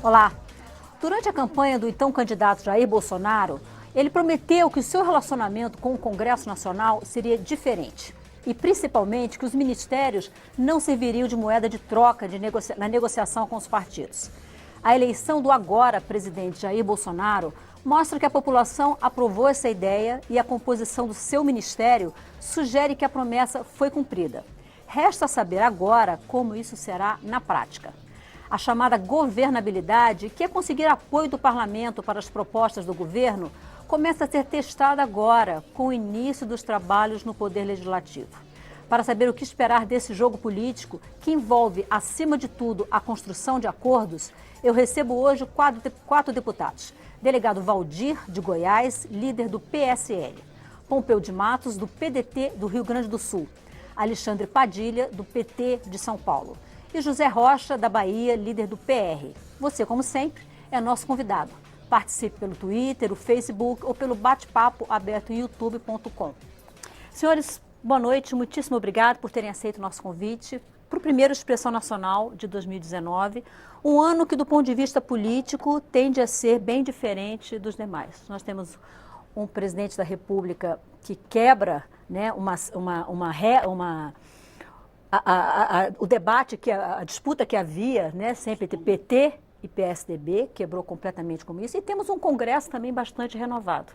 Olá. Durante a campanha do então candidato Jair Bolsonaro, ele prometeu que o seu relacionamento com o Congresso Nacional seria diferente. E principalmente que os ministérios não serviriam de moeda de troca na negociação com os partidos. A eleição do agora presidente Jair Bolsonaro mostra que a população aprovou essa ideia e a composição do seu ministério sugere que a promessa foi cumprida. Resta saber agora como isso será na prática. A chamada governabilidade, que é conseguir apoio do parlamento para as propostas do governo, começa a ser testada agora, com o início dos trabalhos no Poder Legislativo. Para saber o que esperar desse jogo político, que envolve, acima de tudo, a construção de acordos, eu recebo hoje quatro deputados. Delegado Valdir, de Goiás, líder do PSL. Pompeu de Matos, do PDT do Rio Grande do Sul. Alexandre Padilha, do PT de São Paulo. E José Rocha, da Bahia, líder do PR. Você, como sempre, é nosso convidado. Participe pelo Twitter, o Facebook ou pelo bate-papo aberto em youtube.com. Senhores, boa noite, muitíssimo obrigado por terem aceito o nosso convite para o primeiro Expressão Nacional de 2019, um ano que, do ponto de vista político, tende a ser bem diferente dos demais. Nós temos um presidente da República que quebra, né, o debate, a disputa que havia, né, sempre entre PT e PSDB, quebrou completamente com isso, e temos um Congresso também bastante renovado.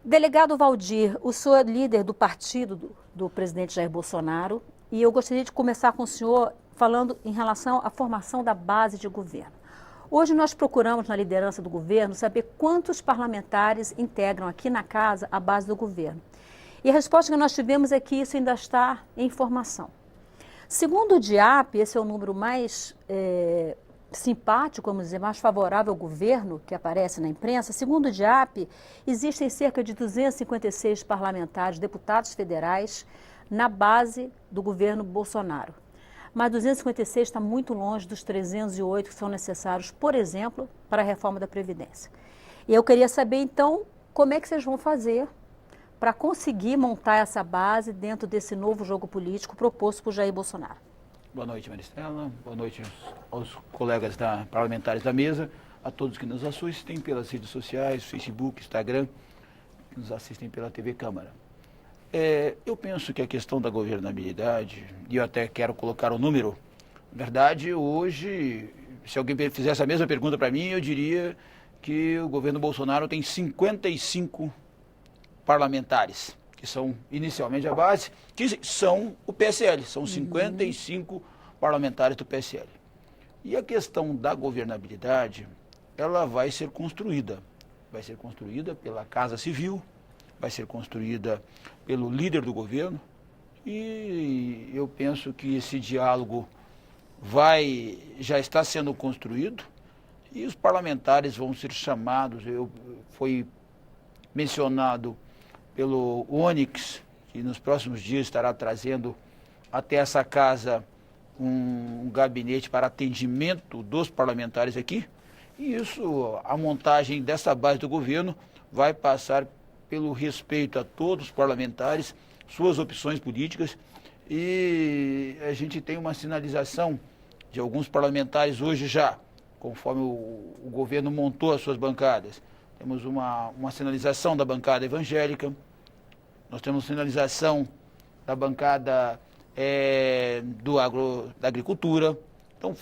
Delegado Valdir, o senhor é líder do partido do presidente Jair Bolsonaro, e eu gostaria de começar com o senhor falando em relação à formação da base de governo. Hoje nós procuramos na liderança do governo saber quantos parlamentares integram aqui na casa a base do governo. E a resposta que nós tivemos é que isso ainda está em formação. Segundo o DIAP, esse é o número mais simpático, vamos dizer, mais favorável ao governo, que aparece na imprensa. Segundo o DIAP, existem cerca de 256 parlamentares, deputados federais, na base do governo Bolsonaro. Mas 256 está muito longe dos 308 que são necessários, por exemplo, para a reforma da Previdência. E eu queria saber, então, como é que vocês vão fazer para conseguir montar essa base dentro desse novo jogo político proposto por Jair Bolsonaro. Boa noite, Maristela. Boa noite aos colegas parlamentares da mesa, a todos que nos assistem pelas redes sociais, Facebook, Instagram, que nos assistem pela TV Câmara. Eu penso que a questão da governabilidade, e eu até quero colocar o número, na verdade, hoje, se alguém fizesse a mesma pergunta para mim, eu diria que o governo Bolsonaro tem 55 parlamentares, que são inicialmente a base, que são o PSL, são 55 parlamentares do PSL. E a questão da governabilidade, ela vai ser construída pela Casa Civil, vai ser construída pelo líder do governo, e eu penso que esse diálogo já está sendo construído, e os parlamentares vão ser chamados. Foi mencionado pelo Onyx, que nos próximos dias estará trazendo até essa casa um gabinete para atendimento dos parlamentares aqui. E isso, a montagem dessa base do governo vai passar pelo respeito a todos os parlamentares, suas opções políticas, e a gente tem uma sinalização de alguns parlamentares hoje já, conforme o governo montou as suas bancadas. Temos uma sinalização da bancada evangélica, nós temos sinalização da bancada da agricultura. Então,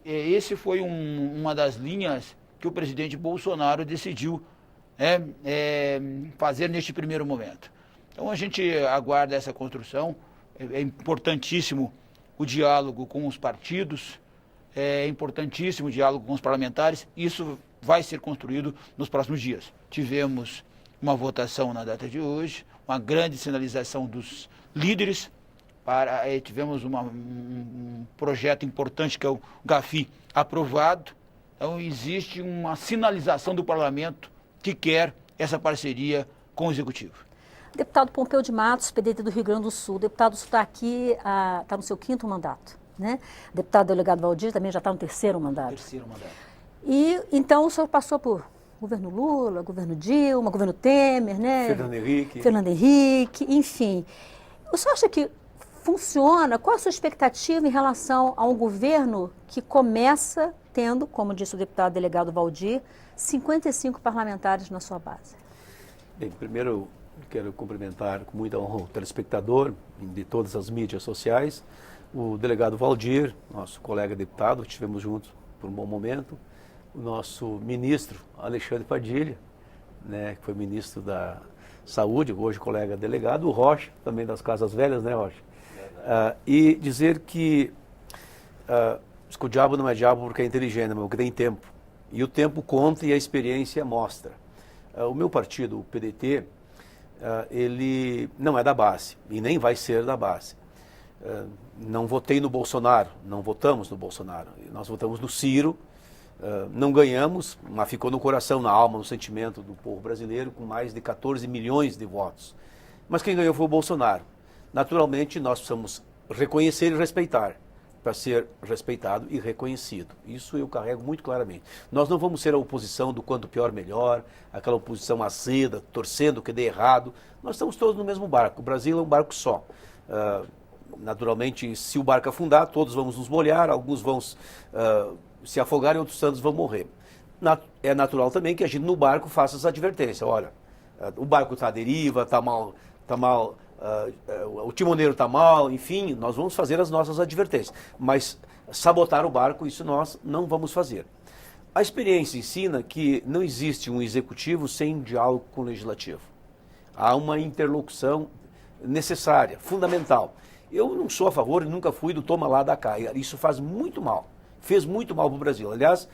esse foi uma das linhas que o presidente Bolsonaro decidiu fazer neste primeiro momento. Então, a gente aguarda essa construção. É importantíssimo o diálogo com os partidos, é importantíssimo o diálogo com os parlamentares. Isso vai ser construído nos próximos dias. Tivemos uma votação na data de hoje, uma grande sinalização dos líderes, tivemos um projeto importante que é o GAFI aprovado. Então existe uma sinalização do parlamento que quer essa parceria com o Executivo. Deputado Pompeu de Matos, PDT do Rio Grande do Sul. Deputado, você está aqui, está no seu 5º mandato, né? Deputado delegado Valdir também já está no 3º mandato. E então o senhor passou por governo Lula, governo Dilma, governo Temer, né? Fernando Henrique, enfim. O senhor acha que funciona? Qual a sua expectativa em relação a um governo que começa tendo, como disse o deputado delegado Valdir, 55 parlamentares na sua base. Bem, primeiro quero cumprimentar com muita honra o telespectador de todas as mídias sociais, o delegado Valdir, nosso colega deputado, estivemos juntos por um bom momento, o nosso ministro Alexandre Padilha, né, que foi ministro da Saúde, hoje colega delegado, o Rocha, também das Casas Velhas, né, Rocha? E dizer que diz que o diabo não é diabo porque é inteligente, mas porque tem tempo. E o tempo conta e a experiência mostra. O meu partido, o PDT, ele não é da base e nem vai ser da base. Não votei no Bolsonaro, não votamos no Bolsonaro. Nós votamos no Ciro, não ganhamos, mas ficou no coração, na alma, no sentimento do povo brasileiro, com mais de 14 milhões de votos. Mas quem ganhou foi o Bolsonaro. Naturalmente, nós precisamos reconhecer e respeitar, para ser respeitado e reconhecido. Isso eu carrego muito claramente. Nós não vamos ser a oposição do quanto pior melhor, aquela oposição azeda, torcendo que dê errado. Nós estamos todos no mesmo barco. O Brasil é um barco só. Naturalmente, se o barco afundar, todos vamos nos molhar, alguns vão se afogar e outros tantos vão morrer. É natural também que a gente no barco faça as advertências. Olha, o barco está à deriva, está mal, o timoneiro está mal, enfim, nós vamos fazer as nossas advertências. Mas sabotar o barco, isso nós não vamos fazer. A experiência ensina que não existe um executivo sem diálogo com o legislativo. Há uma interlocução necessária, fundamental. Eu não sou a favor e nunca fui do toma lá da cá. Isso faz muito mal. Fez muito mal para o Brasil. Aliás,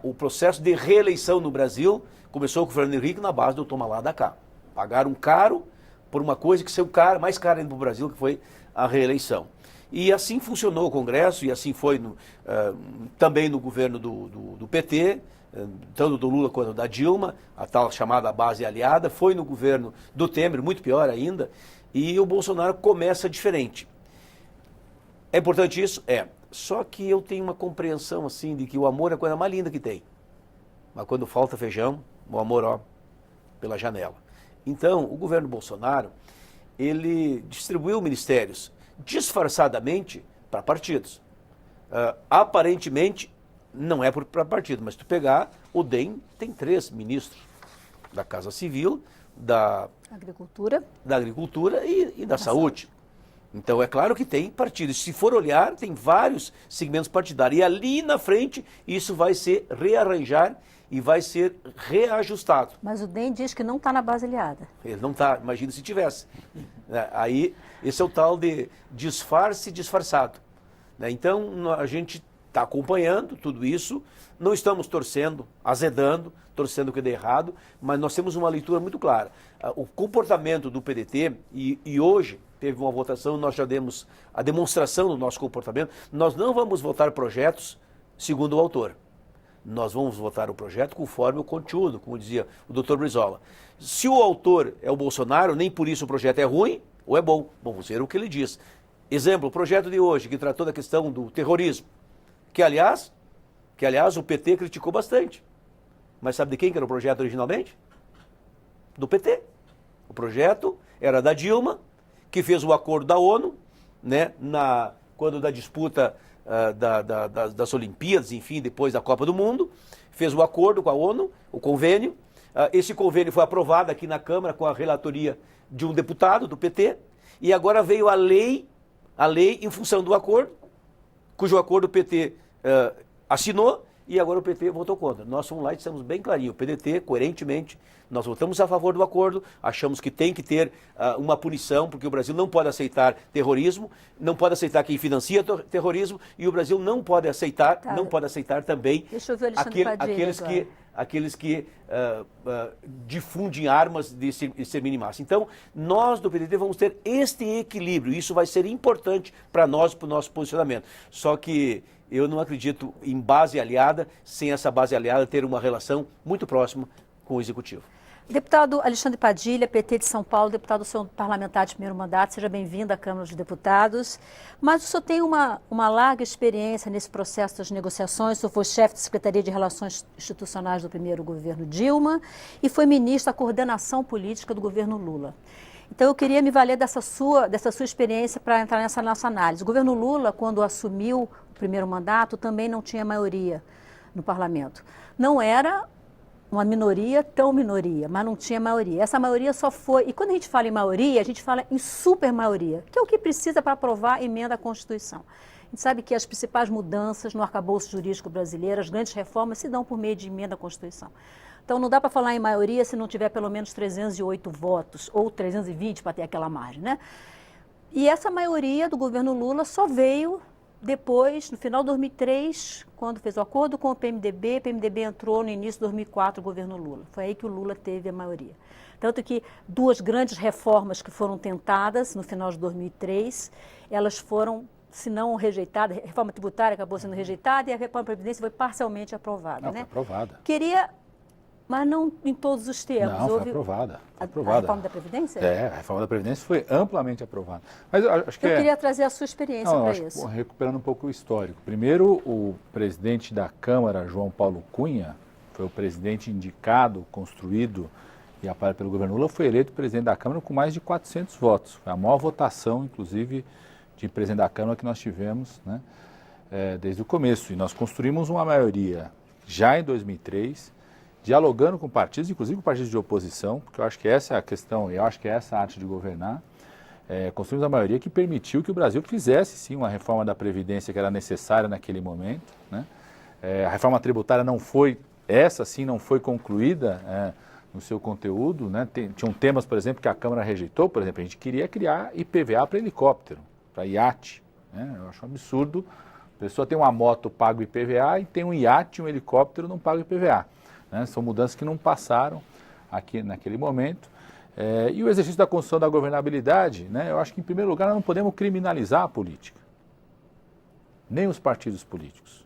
o processo de reeleição no Brasil começou com o Fernando Henrique na base do toma lá da cá. Pagaram caro por uma coisa que saiu mais cara ainda para o Brasil, que foi a reeleição. E assim funcionou o Congresso, e assim foi também no governo do PT, tanto do Lula quanto da Dilma, a tal chamada base aliada, foi no governo do Temer, muito pior ainda, e o Bolsonaro começa diferente. É importante isso? É. Só que eu tenho uma compreensão assim de que o amor é a coisa mais linda que tem. Mas quando falta feijão, o amor, ó, pela janela. Então, o governo Bolsonaro, ele distribuiu ministérios disfarçadamente para partidos. Aparentemente, não é para partido, mas se tu pegar, o DEM tem 3 ministros, da Casa Civil, da Agricultura e da Saúde. Então, é claro que tem partidos. Se for olhar, tem vários segmentos partidários. E ali na frente, isso vai ser rearranjar e vai ser reajustado. Mas o DEM diz que não está na base aliada. Ele não está, imagina se tivesse. Aí, esse é o tal de disfarce disfarçado. Então, a gente está acompanhando tudo isso, não estamos torcendo, azedando, torcendo que dê errado, mas nós temos uma leitura muito clara. O comportamento do PDT, e hoje teve uma votação, nós já demos a demonstração do nosso comportamento, nós não vamos votar projetos segundo o autor. Nós vamos votar o projeto conforme o conteúdo, como dizia o doutor Brizola. Se o autor é o Bolsonaro, nem por isso o projeto é ruim ou é bom. Vamos ver o que ele diz. Exemplo, o projeto de hoje, que tratou da questão do terrorismo, que aliás o PT criticou bastante. Mas sabe de quem que era o projeto originalmente? Do PT. O projeto era da Dilma, que fez o acordo da ONU, né, quando da disputa das Olimpíadas, enfim, depois da Copa do Mundo, fez o acordo com a ONU, o convênio. Esse convênio foi aprovado aqui na Câmara com a relatoria de um deputado do PT, e agora veio a lei em função do acordo, cujo acordo o PT assinou, e agora o PT votou contra. Nós fomos lá e dissemos bem clarinho, o PDT, coerentemente, nós votamos a favor do acordo, achamos que tem que ter uma punição, porque o Brasil não pode aceitar terrorismo, não pode aceitar quem financia terrorismo, e o Brasil não pode aceitar, também aqueles que difundem armas de extermínio em massa. Então, nós do PDT vamos ter este equilíbrio, isso vai ser importante para nós, para o nosso posicionamento. Só que eu não acredito em base aliada, sem essa base aliada ter uma relação muito próxima com o Executivo. Deputado Alexandre Padilha, PT de São Paulo, deputado parlamentar de primeiro mandato, seja bem-vindo à Câmara dos Deputados. Mas o senhor tem uma larga experiência nesse processo das negociações, o senhor foi chefe de Secretaria de Relações Institucionais do primeiro governo Dilma e foi ministro da coordenação política do governo Lula. Então, eu queria me valer dessa sua experiência para entrar nessa nossa análise. O governo Lula, quando assumiu o primeiro mandato, também não tinha maioria no parlamento. Não era uma minoria tão minoria, mas não tinha maioria. Essa maioria só foi... E quando a gente fala em maioria, a gente fala em supermaioria, que é o que precisa para aprovar a emenda à Constituição. A gente sabe que as principais mudanças no arcabouço jurídico brasileiro, as grandes reformas, se dão por meio de emenda à Constituição. Então, não dá para falar em maioria se não tiver pelo menos 308 votos, ou 320 para ter aquela margem, né? E essa maioria do governo Lula só veio depois, no final de 2003, quando fez o acordo com o PMDB entrou no início de 2004, o governo Lula. Foi aí que o Lula teve a maioria. Tanto que duas grandes reformas que foram tentadas no final de 2003, elas foram, se não rejeitadas, a reforma tributária acabou sendo rejeitada e a reforma da Previdência foi parcialmente aprovada. Não, né? foi aprovada. Mas não em todos os termos. Não, foi aprovada. Foi aprovada. A reforma da Previdência? É, a reforma da Previdência foi amplamente aprovada. Mas eu acho que eu queria trazer a sua experiência para isso. Recuperando um pouco o histórico. Primeiro, o presidente da Câmara, João Paulo Cunha, foi o presidente indicado, construído e apoiado pelo governo Lula, foi eleito presidente da Câmara com mais de 400 votos. Foi a maior votação, inclusive, de presidente da Câmara que nós tivemos, né, desde o começo. E nós construímos uma maioria já em 2003, dialogando com partidos, inclusive com partidos de oposição, porque eu acho que essa é a questão, eu acho que essa é a arte de governar. Construímos a maioria que permitiu que o Brasil fizesse, sim, uma reforma da Previdência que era necessária naquele momento, né? A reforma tributária não foi, essa sim, não foi concluída no seu conteúdo, né? Tinham temas, por exemplo, que a Câmara rejeitou, por exemplo, a gente queria criar IPVA para helicóptero, para iate, né? Eu acho um absurdo, a pessoa tem uma moto, paga o IPVA, e tem um iate, um helicóptero, não paga o IPVA. Né? São mudanças que não passaram aqui naquele momento. E o exercício da construção da governabilidade, né? Eu acho que, em primeiro lugar, nós não podemos criminalizar a política, nem os partidos políticos,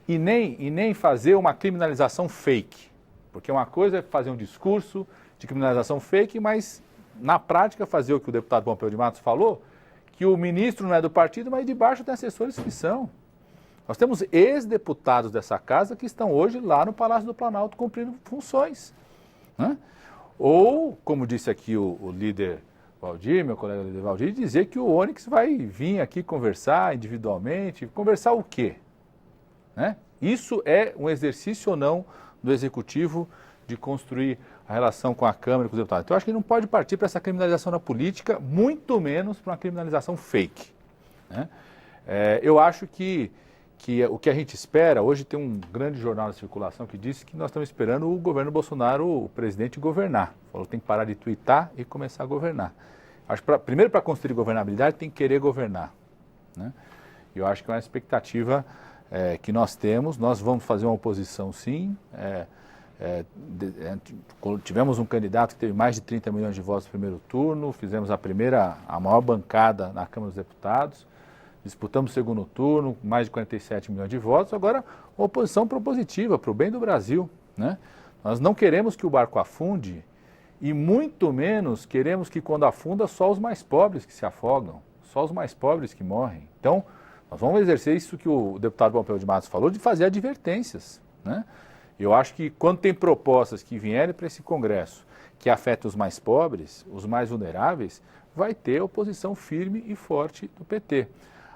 e nem fazer uma criminalização fake, porque uma coisa é fazer um discurso de criminalização fake, mas, na prática, fazer o que o deputado Pompeu de Matos falou, que o ministro não é do partido, mas debaixo tem assessores que são. Nós temos ex-deputados dessa casa que estão hoje lá no Palácio do Planalto cumprindo funções. Né? Ou, como disse aqui o líder Valdir, meu colega líder Valdir, dizer que o Onyx vai vir aqui conversar individualmente. Conversar o quê? Né? Isso é um exercício ou não do Executivo de construir a relação com a Câmara e com os deputados. Então, eu acho que não pode partir para essa criminalização da política, muito menos para uma criminalização fake. Né? Eu acho que o que a gente espera, hoje tem um grande jornal de circulação que disse que nós estamos esperando o governo Bolsonaro, o presidente, governar. Falou que tem que parar de tuitar e começar a governar. Acho que primeiro, para construir governabilidade, tem que querer governar. Né? Eu acho que é uma expectativa que nós temos. Nós vamos fazer uma oposição, sim. Tivemos um candidato que teve mais de 30 milhões de votos no primeiro turno, fizemos a maior bancada na Câmara dos Deputados. Disputamos o segundo turno, mais de 47 milhões de votos. Agora, uma oposição propositiva, para o bem do Brasil. Né? Nós não queremos que o barco afunde e muito menos queremos que, quando afunda, só os mais pobres que se afogam, só os mais pobres que morrem. Então, nós vamos exercer isso que o deputado Pompeu de Matos falou, de fazer advertências. Né? Eu acho que, quando tem propostas que vierem para esse Congresso que afetam os mais pobres, os mais vulneráveis, vai ter oposição firme e forte do PT.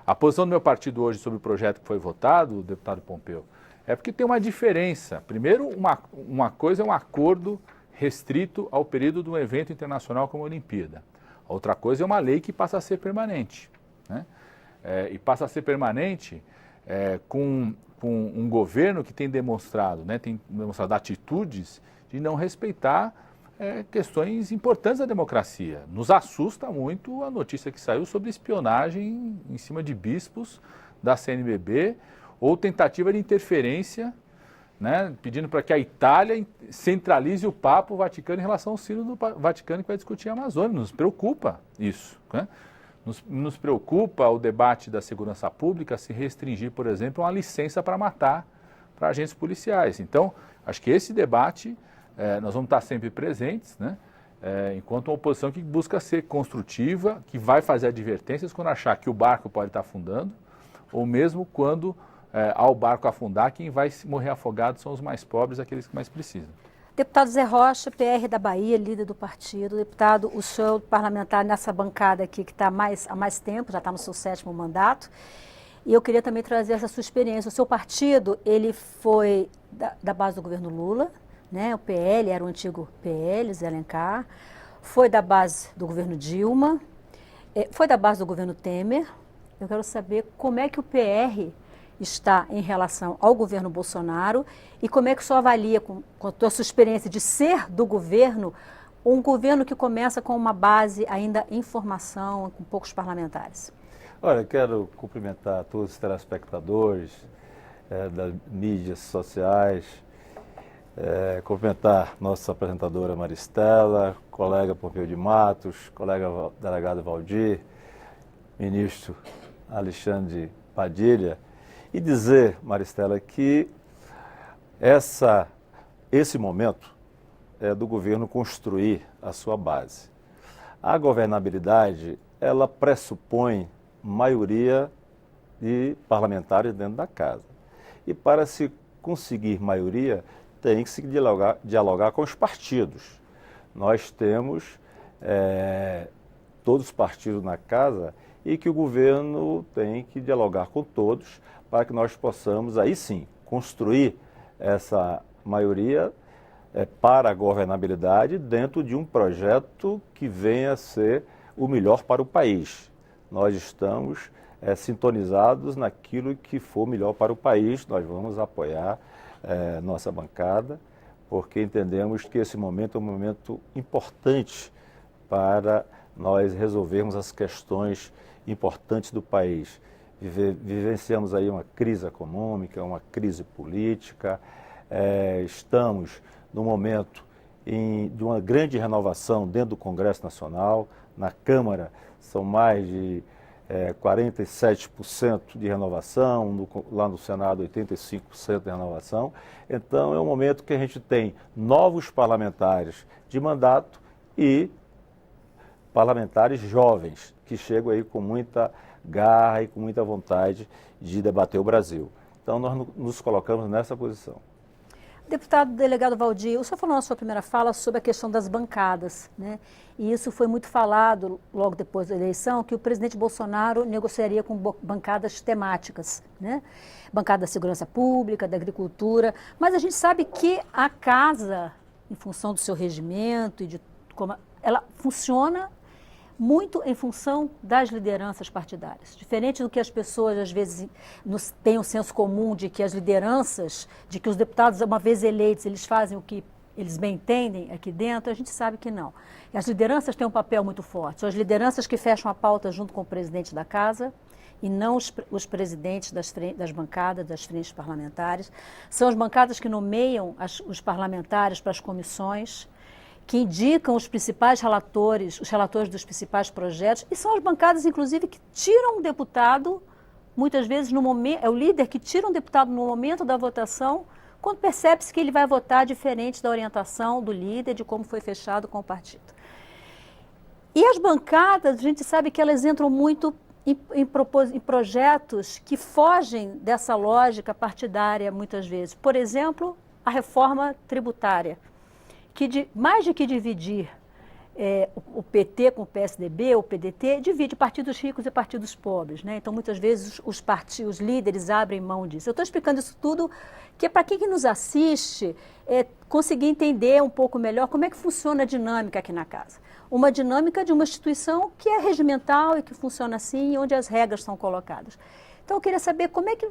A posição do meu partido hoje sobre o projeto que foi votado, o deputado Pompeu, é porque tem uma diferença. Primeiro, uma coisa é um acordo restrito ao período de um evento internacional como a Olimpíada. A outra coisa é uma lei que passa a ser permanente. Né? E passa a ser permanente com um governo que tem demonstrado atitudes de não respeitar questões importantes da democracia. Nos assusta muito a notícia que saiu sobre espionagem em cima de bispos da CNBB ou tentativa de interferência, né, pedindo para que a Itália centralize o Papa Vaticano em relação ao Sínodo do Vaticano que vai discutir a Amazônia. Nos preocupa isso. Né? Nos preocupa o debate da segurança pública se restringir, por exemplo, a uma licença para matar para agentes policiais. Então, acho que esse debate nós vamos estar sempre presentes, né? Enquanto uma oposição que busca ser construtiva, que vai fazer advertências quando achar que o barco pode estar afundando, ou mesmo quando, ao barco afundar, quem vai morrer afogado são os mais pobres, aqueles que mais precisam. Deputado Zé Rocha, PR da Bahia, líder do partido. Deputado, o senhor parlamentar nessa bancada aqui que está há mais tempo, já está no seu 7º mandato. E eu queria também trazer essa sua experiência. O seu partido, ele foi da base do governo Lula, né? O PL era o antigo PL, Zé Alencar, foi da base do governo Dilma, foi da base do governo Temer. Eu quero saber como é que o PR está em relação ao governo Bolsonaro e como é que o senhor avalia, com a sua experiência de ser do governo, um governo que começa com uma base ainda em formação, com poucos parlamentares. Olha, quero cumprimentar todos os telespectadores das mídias sociais, cumprimentar nossa apresentadora Maristela, colega Pompeu de Matos, colega delegado Valdir, ministro Alexandre Padilha, e dizer, Maristela, que esse momento é do governo construir a sua base. A governabilidade, ela pressupõe maioria de parlamentares dentro da casa. E para se conseguir maioria, tem que se dialogar com os partidos. Nós temos todos os partidos na casa e que o governo tem que dialogar com todos para que nós possamos, aí sim, construir essa maioria para a governabilidade dentro de um projeto que venha a ser o melhor para o país. Nós estamos sintonizados naquilo que for melhor para o país, nós vamos apoiar nossa bancada, porque entendemos que esse momento é um momento importante para nós resolvermos as questões importantes do país. Vivenciamos aí uma crise econômica, uma crise política, estamos num momento de uma grande renovação dentro do Congresso Nacional. Na Câmara são mais de 47% de renovação, lá no Senado 85% de renovação. Então é um momento que a gente tem novos parlamentares de mandato e parlamentares jovens que chegam aí com muita garra e com muita vontade de debater o Brasil. Então nós nos colocamos nessa posição. Deputado delegado Valdir, o senhor falou na sua primeira fala sobre a questão das bancadas, né? E isso foi muito falado logo depois da eleição, que o presidente Bolsonaro negociaria com bancadas temáticas, né? Bancada da segurança pública, da agricultura, mas a gente sabe que a casa, em função do seu regimento e de como ela funciona muito em função das lideranças partidárias. Diferente do que as pessoas, às vezes, têm um senso comum de que as lideranças, de que os deputados, uma vez eleitos, eles fazem o que eles bem entendem aqui dentro, a gente sabe que não. E as lideranças têm um papel muito forte. São as lideranças que fecham a pauta junto com o presidente da casa e não os presidentes das bancadas, das frentes parlamentares. São as bancadas que nomeiam os parlamentares para as comissões, que indicam os principais relatores, os relatores dos principais projetos, e são as bancadas, inclusive, que tiram um deputado, muitas vezes, é o líder que tira um deputado no momento da votação, quando percebe-se que ele vai votar diferente da orientação do líder, de como foi fechado com o partido. E as bancadas, a gente sabe que elas entram muito em projetos que fogem dessa lógica partidária, muitas vezes. Por exemplo, a reforma tributária, que mais de que dividir o PT com o PSDB, o PDT, divide partidos ricos e partidos pobres, né? Então, muitas vezes, os líderes abrem mão disso. Eu estou explicando isso tudo, que é para quem nos assiste conseguir entender um pouco melhor como é que funciona a dinâmica aqui na casa. Uma dinâmica de uma instituição que é regimental e que funciona assim, onde as regras são colocadas. Então, eu queria saber como é que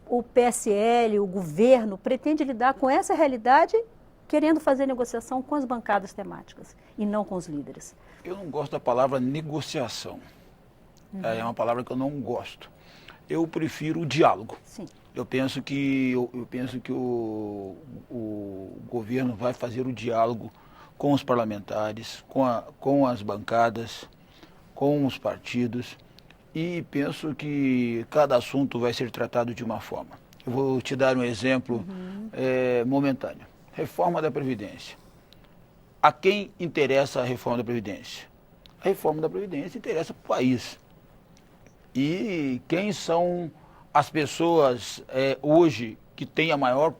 o PSL, o governo, pretende lidar com essa realidade, querendo fazer negociação com as bancadas temáticas e não com os líderes. Eu não gosto da palavra negociação. É uma palavra que eu não gosto. Eu prefiro o diálogo. Sim. Eu penso que o governo vai fazer o diálogo com os parlamentares, com as bancadas, com os partidos, e penso que cada assunto vai ser tratado de uma forma. Eu vou te dar um exemplo momentâneo. Reforma da Previdência. A quem interessa a reforma da Previdência? A reforma da Previdência interessa para o país. E quem são as pessoas hoje que têm a maior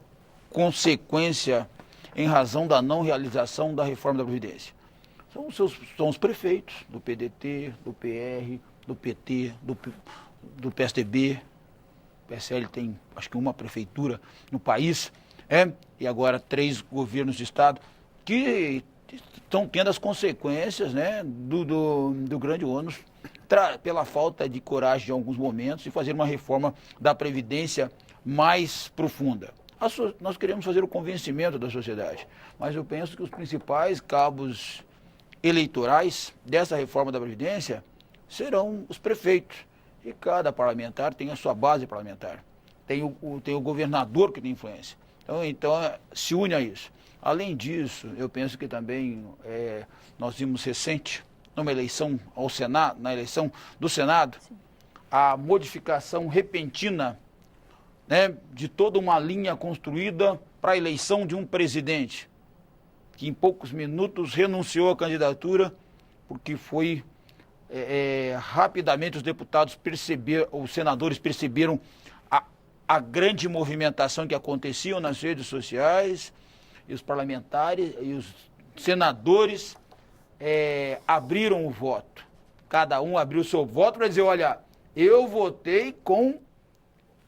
consequência em razão da não realização da reforma da Previdência? São os prefeitos do PDT, do PR, do PT, do PSDB, PSL tem, acho que uma prefeitura no país, e agora 3 governos de estado, que estão tendo as consequências, né, do grande ônus pela falta de coragem em alguns momentos de fazer uma reforma da Previdência mais profunda. Nós queremos fazer o convencimento da sociedade, mas eu penso que os principais cabos eleitorais dessa reforma da Previdência serão os prefeitos. E cada parlamentar tem a sua base parlamentar. Tem o governador que tem influência. Então se une a isso. Além disso, eu penso que também nós vimos recente, numa eleição ao Senado, na eleição do Senado, sim, a modificação repentina, né, de toda uma linha construída para a eleição de um presidente, que em poucos minutos renunciou à candidatura, porque foi rapidamente os deputados os senadores perceberam a grande movimentação que acontecia nas redes sociais, e os parlamentares e os senadores abriram o voto. Cada um abriu o seu voto para dizer, olha, eu votei com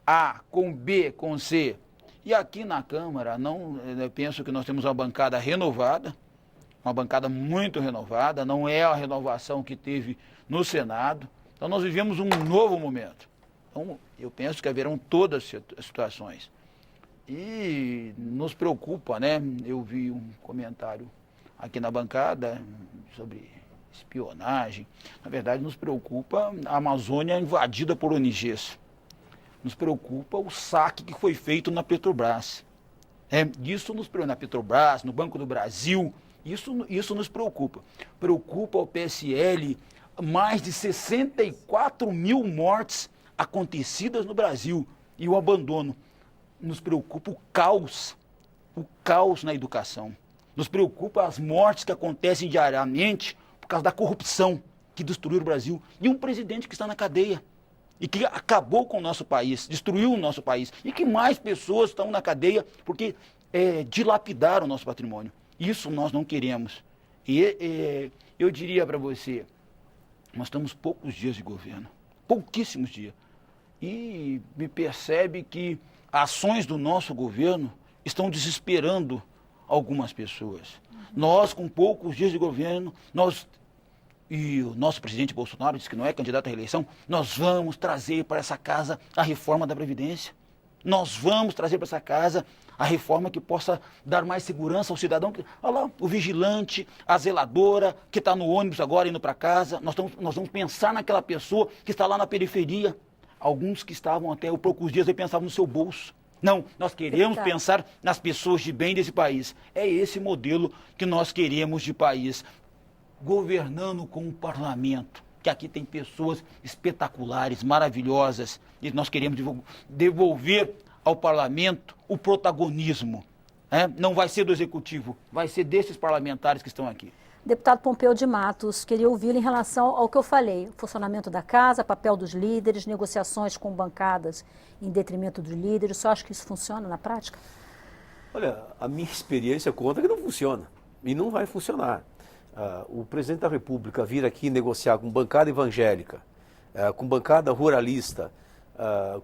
A, com B, com C. E aqui na Câmara, eu penso que nós temos uma bancada renovada, uma bancada muito renovada, não é a renovação que teve no Senado. Então nós vivemos um novo momento. Então eu penso que haverão todas as situações. E nos preocupa, né? Eu vi um comentário aqui na bancada sobre espionagem. Na verdade, nos preocupa a Amazônia invadida por ONGs. Nos preocupa o saque que foi feito na Petrobras. Isso nos preocupa, na Petrobras, no Banco do Brasil. Isso nos preocupa. Preocupa o PSL mais de 64 mil mortes acontecidas no Brasil e o abandono. Nos preocupa o caos na educação. Nos preocupa as mortes que acontecem diariamente por causa da corrupção que destruiu o Brasil. E um presidente que está na cadeia e que acabou com o nosso país, destruiu o nosso país. E que mais pessoas estão na cadeia porque dilapidaram o nosso patrimônio. Isso nós não queremos. E eu diria para você, nós estamos poucos dias de governo, pouquíssimos dias. E me percebe que ações do nosso governo estão desesperando algumas pessoas. Nós, com poucos dias de governo, e o nosso presidente Bolsonaro disse que não é candidato à reeleição, nós vamos trazer para essa casa a reforma da Previdência. Nós vamos trazer para essa casa a reforma que possa dar mais segurança ao cidadão. Olha lá, o vigilante, a zeladora, que está no ônibus agora indo para casa. Nós vamos pensar naquela pessoa que está lá na periferia. Alguns que estavam até poucos dias e pensavam no seu bolso. Não, nós queremos pensar nas pessoas de bem desse país. É esse modelo que nós queremos de país. Governando com o parlamento, que aqui tem pessoas espetaculares, maravilhosas, e nós queremos devolver ao parlamento o protagonismo. Não vai ser do executivo, vai ser desses parlamentares que estão aqui. Deputado Pompeu de Matos, queria ouvi-lo em relação ao que eu falei, o funcionamento da casa, papel dos líderes, negociações com bancadas em detrimento dos líderes. Você acha que isso funciona na prática? Olha, a minha experiência conta que não funciona e não vai funcionar. O presidente da República vir aqui negociar com bancada evangélica, com bancada ruralista,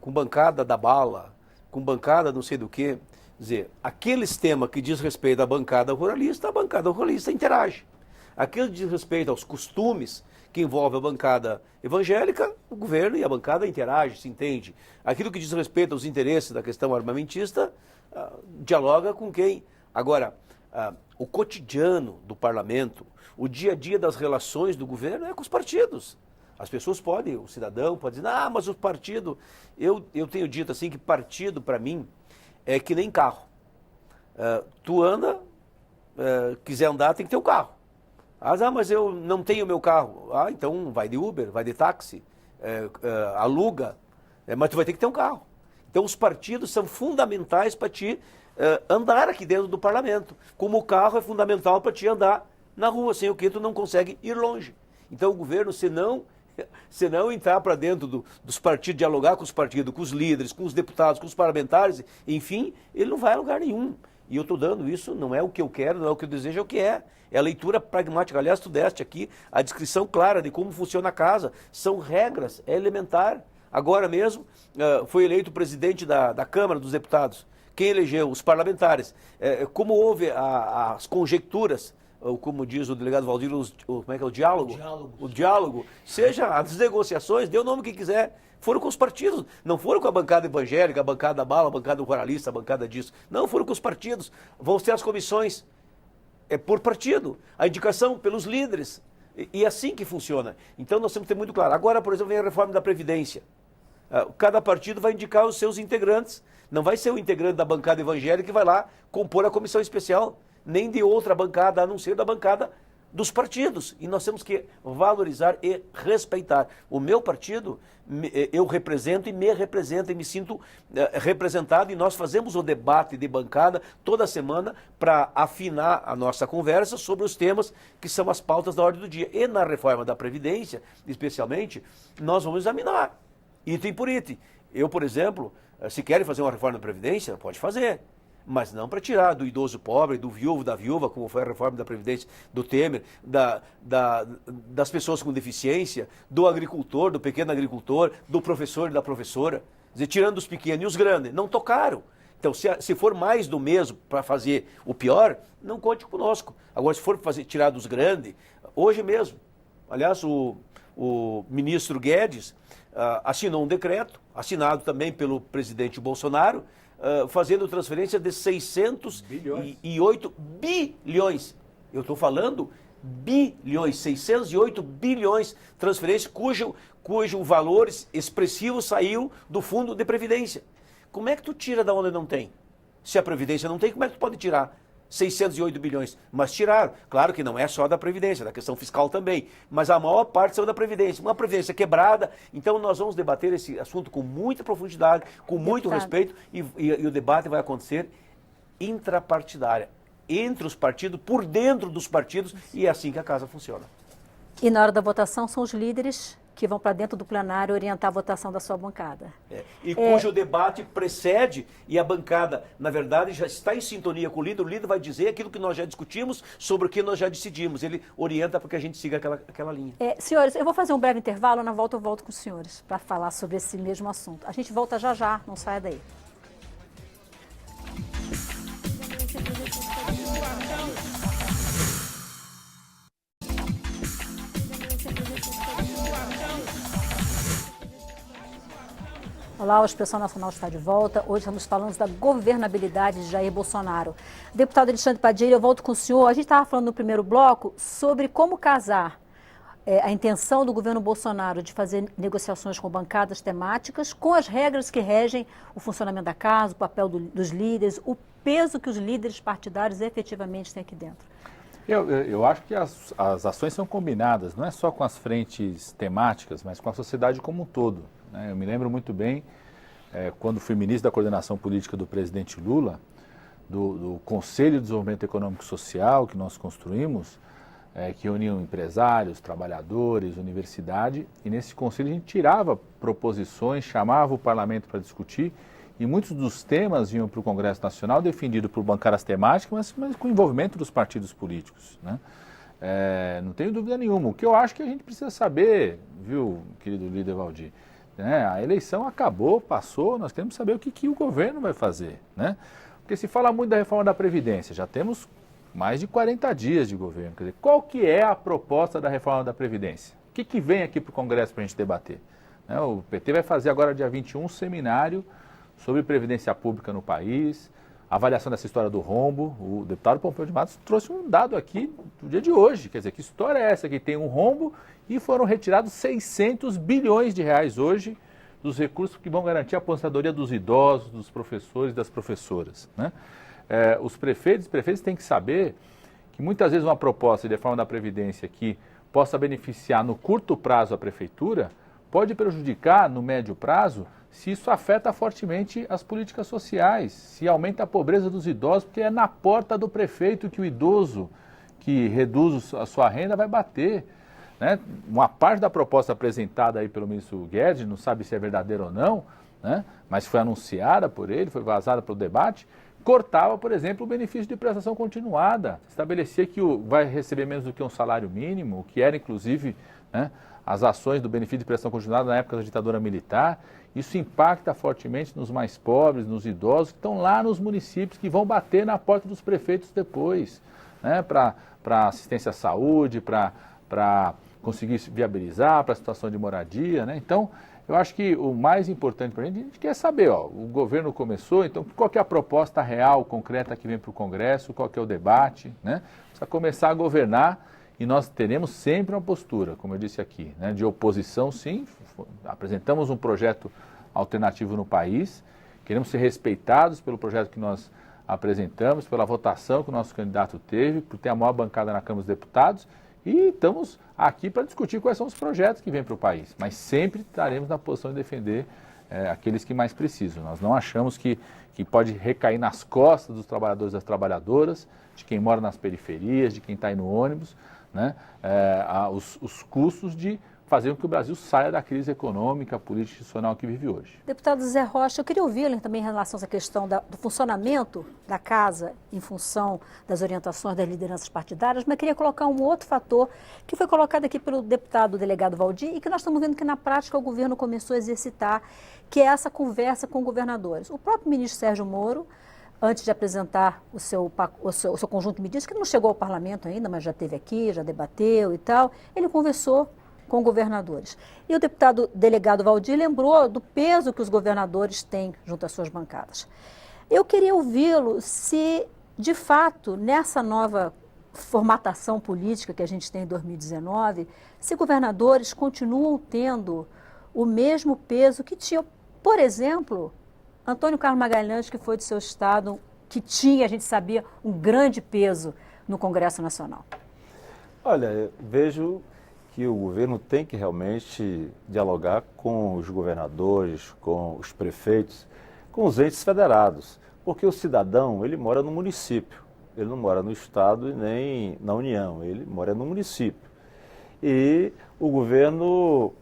com bancada da bala, com bancada não sei do que, dizer, aqueles temas que diz respeito à bancada ruralista, a bancada ruralista interage. Aquilo que diz respeito aos costumes que envolve a bancada evangélica, o governo e a bancada interagem, se entende. Aquilo que diz respeito aos interesses da questão armamentista, dialoga com quem? Agora, o cotidiano do parlamento, o dia a dia das relações do governo é com os partidos. As pessoas podem, o cidadão pode dizer, mas o partido... Eu tenho dito assim que partido, para mim, é que nem carro. Tu anda, quiser andar, tem que ter um carro. Mas eu não tenho meu carro. Então vai de Uber, vai de táxi, aluga, mas tu vai ter que ter um carro. Então os partidos são fundamentais para ti andar aqui dentro do parlamento. Como o carro é fundamental para ti andar na rua, sem o que tu não consegue ir longe. Então o governo, se não entrar para dentro dos partidos, dialogar com os partidos, com os líderes, com os deputados, com os parlamentares, enfim, ele não vai a lugar nenhum. E eu estou dando isso, não é o que eu quero, não é o que eu desejo, é o que é. É a leitura pragmática. Aliás, tu deste aqui a descrição clara de como funciona a casa. São regras, é elementar. Agora mesmo foi eleito presidente da Câmara dos Deputados. Quem elegeu? Os parlamentares. Como houve as conjecturas, ou como diz o delegado Valdir, como é que é o diálogo? O diálogo. Seja as negociações, dê o nome que quiser. Foram com os partidos, não foram com a bancada evangélica, a bancada da bala, a bancada do ruralista, a bancada disso. Não, foram com os partidos. Vão ter as comissões por partido, a indicação pelos líderes. E é assim que funciona. Então nós temos que ter muito claro. Agora, por exemplo, vem a reforma da Previdência. Cada partido vai indicar os seus integrantes. Não vai ser o integrante da bancada evangélica que vai lá compor a comissão especial, nem de outra bancada, a não ser da bancada dos partidos. E nós temos que valorizar e respeitar. O meu partido, eu represento e me represento e me sinto representado, e nós fazemos o debate de bancada toda semana para afinar a nossa conversa sobre os temas que são as pautas da ordem do dia. E na reforma da Previdência, especialmente, nós vamos examinar item por item. Eu, por exemplo, se querem fazer uma reforma da Previdência, pode fazer. Mas não para tirar do idoso pobre, do viúvo, da viúva, como foi a reforma da Previdência do Temer, das pessoas com deficiência, do agricultor, do pequeno agricultor, do professor e da professora. Quer dizer, tirando os pequenos e os grandes. Não tocaram. Então, se for mais do mesmo para fazer o pior, não conte conosco. Agora, se for tirar dos grandes, hoje mesmo, aliás, o ministro Guedes assinou um decreto, assinado também pelo presidente Bolsonaro, fazendo transferência de 608 bilhões. Eu estou falando bilhões, 608 bilhões transferência, cujo valor expressivo saiu do fundo de Previdência. Como é que tu tira da onde não tem? Se a Previdência não tem, como é que tu pode tirar 608 bilhões? Mas tiraram. Claro que não é só da Previdência, da questão fiscal também. Mas a maior parte saiu da Previdência. Uma Previdência quebrada. Então nós vamos debater esse assunto com muita profundidade, com muito respeito, e o debate vai acontecer intrapartidária. Entre os partidos, por dentro dos partidos, e é assim que a casa funciona. E na hora da votação são os líderes que vão para dentro do plenário orientar a votação da sua bancada. Cujo debate precede, e a bancada, na verdade, já está em sintonia com o líder vai dizer aquilo que nós já discutimos, sobre o que nós já decidimos. Ele orienta para que a gente siga aquela linha. Senhores, eu vou fazer um breve intervalo, na volta eu volto com os senhores para falar sobre esse mesmo assunto. A gente volta já já, não saia daí. Olá, o Expressão Nacional está de volta. Hoje estamos falando da governabilidade de Jair Bolsonaro. Deputado Alexandre Padilha, eu volto com o senhor. A gente estava falando no primeiro bloco sobre como casar a intenção do governo Bolsonaro de fazer negociações com bancadas temáticas com as regras que regem o funcionamento da casa, o papel dos líderes, o peso que os líderes partidários efetivamente têm aqui dentro. Eu acho que as ações são combinadas, não é só com as frentes temáticas, mas com a sociedade como um todo. Eu me lembro muito bem, quando fui ministro da coordenação política do presidente Lula, do Conselho de Desenvolvimento Econômico e Social que nós construímos, que uniam empresários, trabalhadores, universidade, e nesse conselho a gente tirava proposições, chamava o parlamento para discutir, e muitos dos temas vinham para o Congresso Nacional defendido por bancárias temáticas, mas com envolvimento dos partidos políticos, né? Não tenho dúvida nenhuma. O que eu acho que a gente precisa saber, viu, querido líder Valdir, a eleição acabou, passou, nós queremos saber o que o governo vai fazer, né? Porque se fala muito da reforma da Previdência, já temos mais de 40 dias de governo. Quer dizer, qual que é a proposta da reforma da Previdência? O que vem aqui para o Congresso para a gente debater? O PT vai fazer agora, dia 21, um seminário sobre previdência pública no país, avaliação dessa história do rombo. O deputado Pompeu de Matos trouxe um dado aqui do dia de hoje. Quer dizer, que história é essa que tem um rombo e foram retirados 600 bilhões de reais hoje dos recursos que vão garantir a aposentadoria dos idosos, dos professores e das professoras, né? Os prefeitos têm que saber que muitas vezes uma proposta de reforma da Previdência que possa beneficiar no curto prazo a prefeitura pode prejudicar no médio prazo se isso afeta fortemente as políticas sociais, se aumenta a pobreza dos idosos, porque é na porta do prefeito que o idoso que reduz a sua renda vai bater, né? Uma parte da proposta apresentada aí pelo ministro Guedes, não sabe se é verdadeira ou não, né? Mas foi anunciada por ele, foi vazada para o debate, cortava, por exemplo, o benefício de prestação continuada, estabelecia que vai receber menos do que um salário mínimo, que era inclusive, né, as ações do benefício de prestação continuada na época da ditadura militar, isso impacta fortemente nos mais pobres, nos idosos, que estão lá nos municípios, que vão bater na porta dos prefeitos depois, né, para assistência à saúde, para conseguir se viabilizar, para a situação de moradia, né? Então, eu acho que o mais importante para a gente quer saber, ó, o governo começou, então qual que é a proposta real, concreta que vem para o Congresso, qual que é o debate, né? Precisa começar a governar e nós teremos sempre uma postura, como eu disse aqui, né, de oposição, sim, apresentamos um projeto alternativo no país, queremos ser respeitados pelo projeto que nós apresentamos, pela votação que o nosso candidato teve, por ter a maior bancada na Câmara dos Deputados, e estamos aqui para discutir quais são os projetos que vêm para o país, mas sempre estaremos na posição de defender aqueles que mais precisam. Nós não achamos que pode recair nas costas dos trabalhadores e das trabalhadoras, de quem mora nas periferias, de quem está aí no ônibus, né, os custos de fazer com que o Brasil saia da crise econômica, política e institucional que vive hoje. Deputado Zé Rocha, eu queria ouvi-lo também em relação a essa questão do funcionamento da casa em função das orientações das lideranças partidárias, mas queria colocar um outro fator que foi colocado aqui pelo deputado delegado Valdir e que nós estamos vendo que na prática o governo começou a exercitar, que é essa conversa com governadores. O próprio ministro Sérgio Moro, antes de apresentar o seu conjunto de medidas, que não chegou ao parlamento ainda, mas já esteve aqui, já debateu e tal, ele conversou com governadores. E o deputado delegado Valdir lembrou do peso que os governadores têm junto às suas bancadas. Eu queria ouvi-lo se, de fato, nessa nova formatação política que a gente tem em 2019, se governadores continuam tendo o mesmo peso que tinham, por exemplo, Antônio Carlos Magalhães, que foi do seu estado, que tinha, a gente sabia, um grande peso no Congresso Nacional. Olha, eu vejo que o governo tem que realmente dialogar com os governadores, com os prefeitos, com os entes federados, porque o cidadão, ele mora no município, ele não mora no estado e nem na União, ele mora no município. E o governo,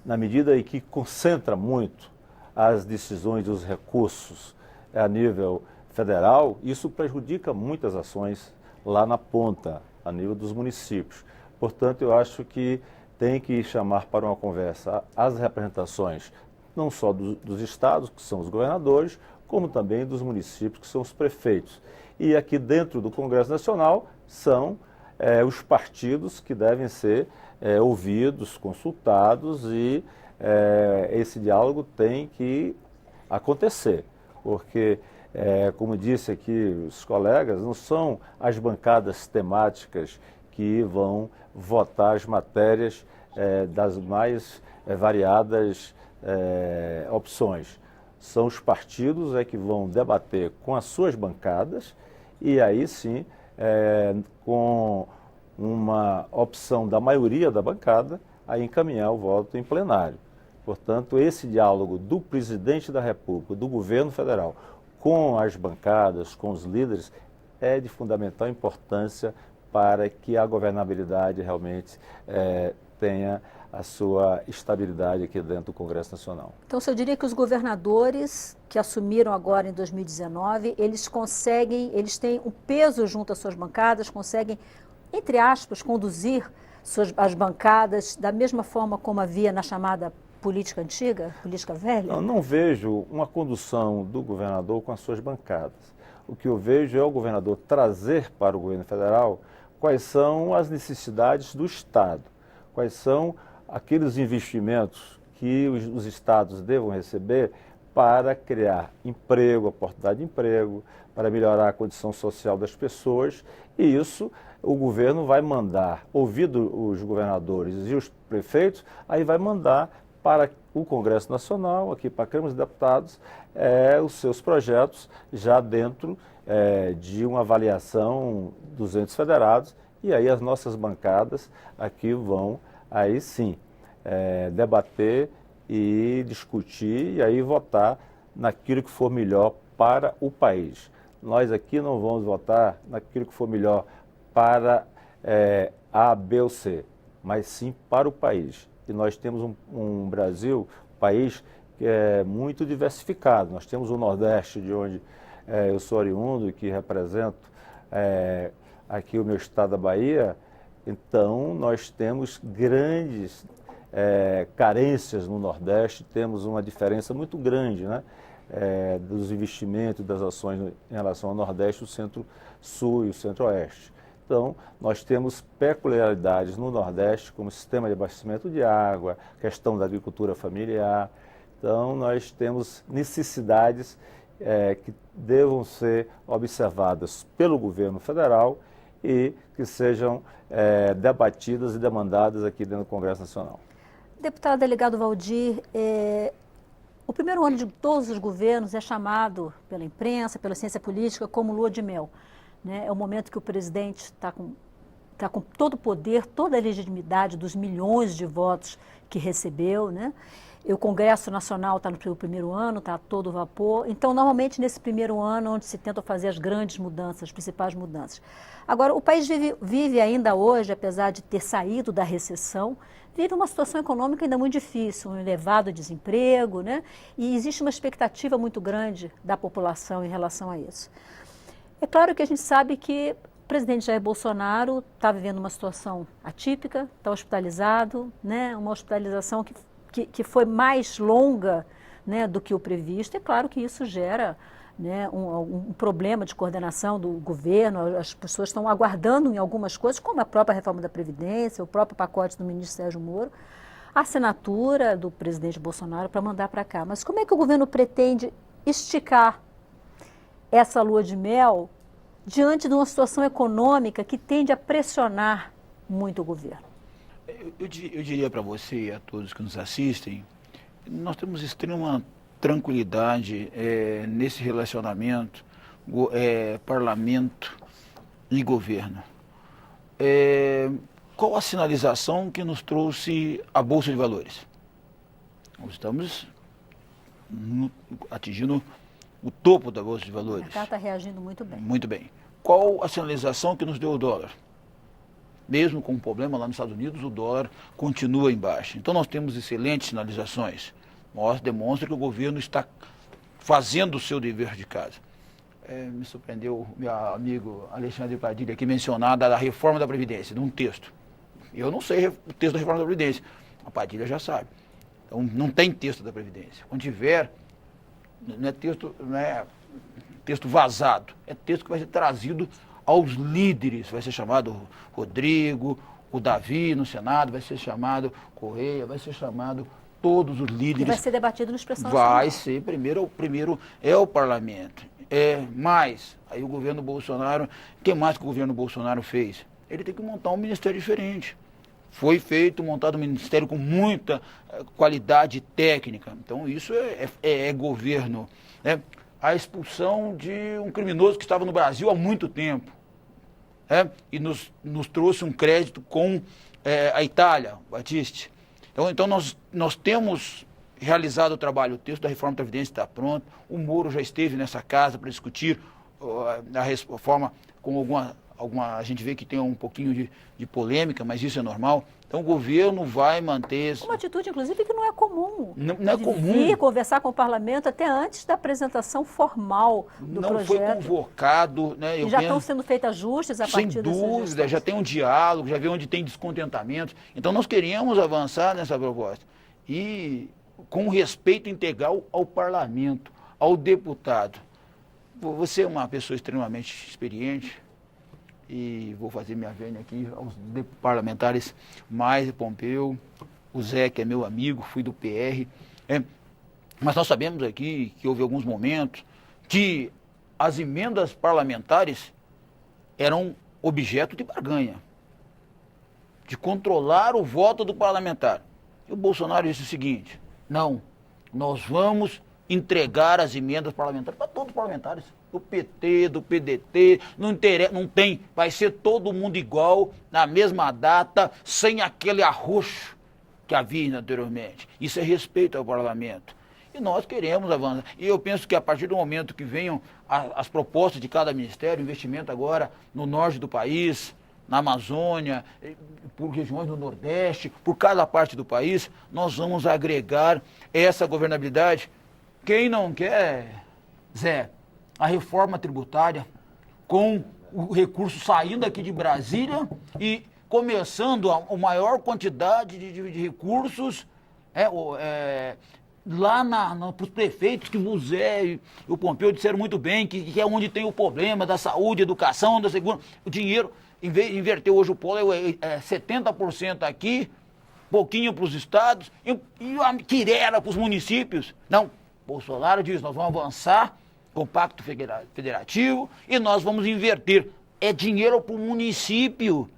na medida em que concentra muito as decisões e os recursos a nível federal, isso prejudica muitas ações lá na ponta, a nível dos municípios. Portanto, eu acho que tem que chamar para uma conversa as representações, não só dos estados, que são os governadores, como também dos municípios, que são os prefeitos. E aqui dentro do Congresso Nacional são os partidos que devem ser ouvidos, consultados e esse diálogo tem que acontecer, porque, como disse aqui os colegas, não são as bancadas temáticas que vão votar as matérias das mais variadas opções. São os partidos que vão debater com as suas bancadas e aí sim, com uma opção da maioria da bancada, a encaminhar o voto em plenário. Portanto, esse diálogo do presidente da República, do governo federal, com as bancadas, com os líderes, é de fundamental importância para que a governabilidade realmente tenha a sua estabilidade aqui dentro do Congresso Nacional. Então, eu diria que os governadores que assumiram agora em 2019, eles têm um peso junto às suas bancadas, conseguem, entre aspas, conduzir as bancadas da mesma forma como havia na chamada política antiga, política velha? Eu não vejo uma condução do governador com as suas bancadas. O que eu vejo é o governador trazer para o governo federal quais são as necessidades do Estado, quais são aqueles investimentos que os estados devam receber para criar emprego, oportunidade de emprego, para melhorar a condição social das pessoas, e isso o governo vai mandar, ouvido os governadores e os prefeitos, aí vai mandar para o Congresso Nacional, aqui para a Câmara dos Deputados, os seus projetos já dentro de uma avaliação dos entes federados, e aí as nossas bancadas aqui vão, aí sim, debater e discutir e aí votar naquilo que for melhor para o país. Nós aqui não vamos votar naquilo que for melhor para A, B ou C, mas sim para o país. E nós temos um Brasil, um país que é muito diversificado. Nós temos o Nordeste, de onde eu sou oriundo e que represento aqui o meu estado da Bahia. Então, nós temos grandes carências no Nordeste, temos uma diferença muito grande, né? Dos investimentos, das ações em relação ao Nordeste, o Centro-Sul e o Centro-Oeste. Então, nós temos peculiaridades no Nordeste, como sistema de abastecimento de água, questão da agricultura familiar. Então, nós temos necessidades que devam ser observadas pelo governo federal e que sejam debatidas e demandadas aqui dentro do Congresso Nacional. Deputado delegado Valdir, o primeiro ano de todos os governos é chamado pela imprensa, pela ciência política, como lua de mel, né? É o momento que o presidente está com todo o poder, toda a legitimidade dos milhões de votos que recebeu, né? E o Congresso Nacional está no primeiro ano, está a todo vapor. Então, normalmente, nesse primeiro ano, onde se tenta fazer as grandes mudanças, as principais mudanças. Agora, o país vive ainda hoje, apesar de ter saído da recessão, vive uma situação econômica ainda muito difícil, um elevado desemprego, né? E existe uma expectativa muito grande da população em relação a isso. É claro que a gente sabe que o presidente Jair Bolsonaro está vivendo uma situação atípica, está hospitalizado, né? Uma hospitalização que foi mais longa, né, do que o previsto. É claro que isso gera, né, um problema de coordenação do governo. As pessoas estão aguardando em algumas coisas, como a própria reforma da Previdência, o próprio pacote do ministro Sérgio Moro, a assinatura do presidente Bolsonaro para mandar para cá. Mas como é que o governo pretende esticar essa lua de mel diante de uma situação econômica que tende a pressionar muito o governo? Eu diria para você e a todos que nos assistem, nós temos extrema tranquilidade nesse relacionamento parlamento e governo. Qual a sinalização que nos trouxe a Bolsa de Valores? Nós estamos atingindo o topo da Bolsa de Valores. O mercado está reagindo muito bem. Muito bem. Qual a sinalização que nos deu o dólar? Mesmo com um problema lá nos Estados Unidos, o dólar continua em baixa. Então nós temos excelentes sinalizações. Demonstra que o governo está fazendo o seu dever de casa. Me surpreendeu meu amigo Alexandre Padilha aqui mencionar da reforma da Previdência, num texto. Eu não sei o texto da reforma da Previdência, a Padilha já sabe. Então não tem texto da Previdência. Quando tiver, não é texto vazado, é texto que vai ser trazido aos líderes, vai ser chamado Rodrigo, o Davi no Senado, vai ser chamado Correia, vai ser chamado todos os líderes. E vai ser debatido no Expressão Nacional. Vai ser, primeiro é o parlamento. Mas, aí o governo Bolsonaro, o que mais que o governo Bolsonaro fez? Ele tem que montar um ministério diferente. Foi montado um ministério com muita qualidade técnica. Então isso é governo, né? A expulsão de um criminoso que estava no Brasil há muito tempo. E nos trouxe um crédito com a Itália, Batiste. Então nós temos realizado o trabalho, o texto da reforma da Previdência está pronto, o Moro já esteve nessa casa para discutir a reforma com a gente vê que tem um pouquinho de polêmica, mas isso é normal. Então o governo vai manter... Uma atitude, inclusive, que não é comum. Não é comum. Vir conversar com o parlamento até antes da apresentação formal do projeto. Não foi convocado, né? E já estão sendo feitos ajustes a partir dessas Sem dúvida, já tem um diálogo, já vê onde tem descontentamento. Então nós queríamos avançar nessa proposta. E com respeito integral ao parlamento, ao deputado. Você é uma pessoa extremamente experiente, e vou fazer minha vênia aqui aos parlamentares Mais e Pompeu, o Zé, que é meu amigo, fui do PR. Mas nós sabemos aqui que houve alguns momentos que as emendas parlamentares eram objeto de barganha, de controlar o voto do parlamentar. E o Bolsonaro disse o seguinte: não, nós vamos entregar as emendas parlamentares para todos os parlamentares, do PT, do PDT, não tem, vai ser todo mundo igual, na mesma data, sem aquele arroxo que havia anteriormente. Isso é respeito ao parlamento. E nós queremos avançar. E eu penso que a partir do momento que venham as propostas de cada ministério, investimento agora no norte do país, na Amazônia, por regiões do Nordeste, por cada parte do país, nós vamos agregar essa governabilidade. Quem não quer, Zé, a reforma tributária com o recurso saindo aqui de Brasília e começando a maior quantidade de recursos lá para os prefeitos, que o Zé e o Pompeu disseram muito bem, que é onde tem o problema da saúde, educação, da segurança. O dinheiro, inverteu hoje o polo, é 70% aqui, pouquinho para os estados e a quirera para os municípios. Não, Bolsonaro diz, nós vamos avançar com o Pacto Federativo e nós vamos inverter. É dinheiro para o município,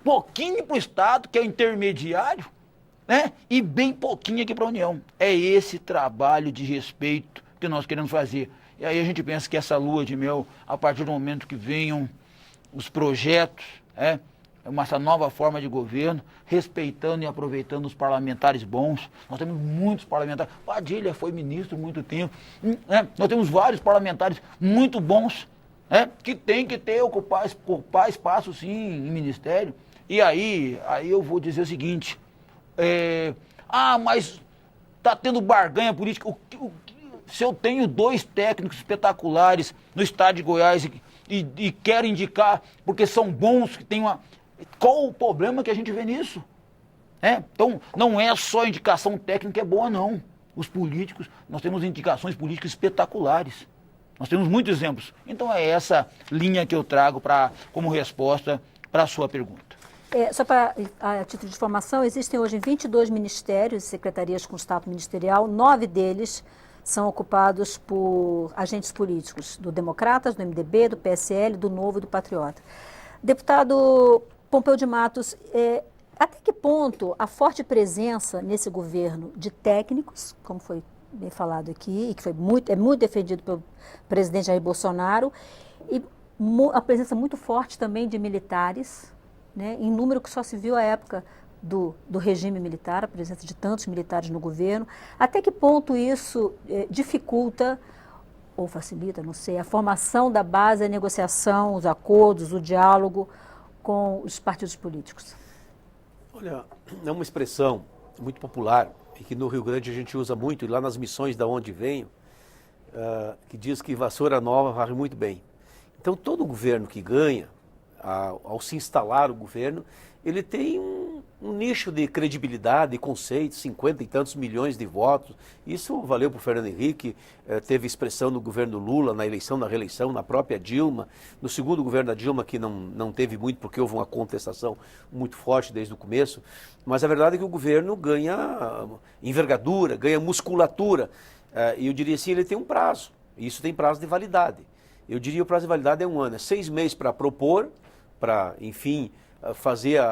pouquinho para o estado, que é o intermediário, né? E bem pouquinho aqui para a União. É esse trabalho de respeito que nós queremos fazer. E aí a gente pensa que essa lua de mel, a partir do momento que venham os projetos, essa nova forma de governo, respeitando e aproveitando os parlamentares bons. Nós temos muitos parlamentares. Padilha foi ministro há muito tempo. Nós temos vários parlamentares muito bons, que tem que ocupar espaço, sim, em ministério. E aí eu vou dizer o seguinte, mas está tendo barganha política. Se eu tenho 2 técnicos espetaculares no estado de Goiás e quero indicar porque são bons, que tem uma... Qual o problema que a gente vê nisso? Então, não é só indicação técnica que é boa, não. Os políticos, nós temos indicações políticas espetaculares. Nós temos muitos exemplos. Então, é essa linha que eu trago como resposta para a sua pergunta. Só para a título de informação, existem hoje 22 ministérios e secretarias com status ministerial, 9 deles são ocupados por agentes políticos, do Democratas, do MDB, do PSL, do Novo e do Patriota. Deputado Pompeu de Matos, até que ponto a forte presença nesse governo de técnicos, como foi bem falado aqui, e que é muito defendido pelo presidente Jair Bolsonaro, e a presença muito forte também de militares, né, em número que só se viu à época do regime militar, a presença de tantos militares no governo, até que ponto isso dificulta ou facilita, não sei, a formação da base, a negociação, os acordos, o diálogo com os partidos políticos? Olha, é uma expressão muito popular e que no Rio Grande a gente usa muito, e lá nas missões da onde venho, que diz que vassoura nova varre muito bem. Então todo governo que ganha, ao se instalar o governo, ele tem um nicho de credibilidade, de conceito, 50 e tantos milhões de votos. Isso valeu para o Fernando Henrique, teve expressão no governo Lula, na eleição, na reeleição, na própria Dilma, no segundo governo da Dilma, que não teve muito, porque houve uma contestação muito forte desde o começo. Mas a verdade é que o governo ganha envergadura, ganha musculatura. E eu diria assim, ele tem um prazo. Isso tem prazo de validade. Eu diria que o prazo de validade é 1 ano, é 6 meses para propor, para, enfim, fazer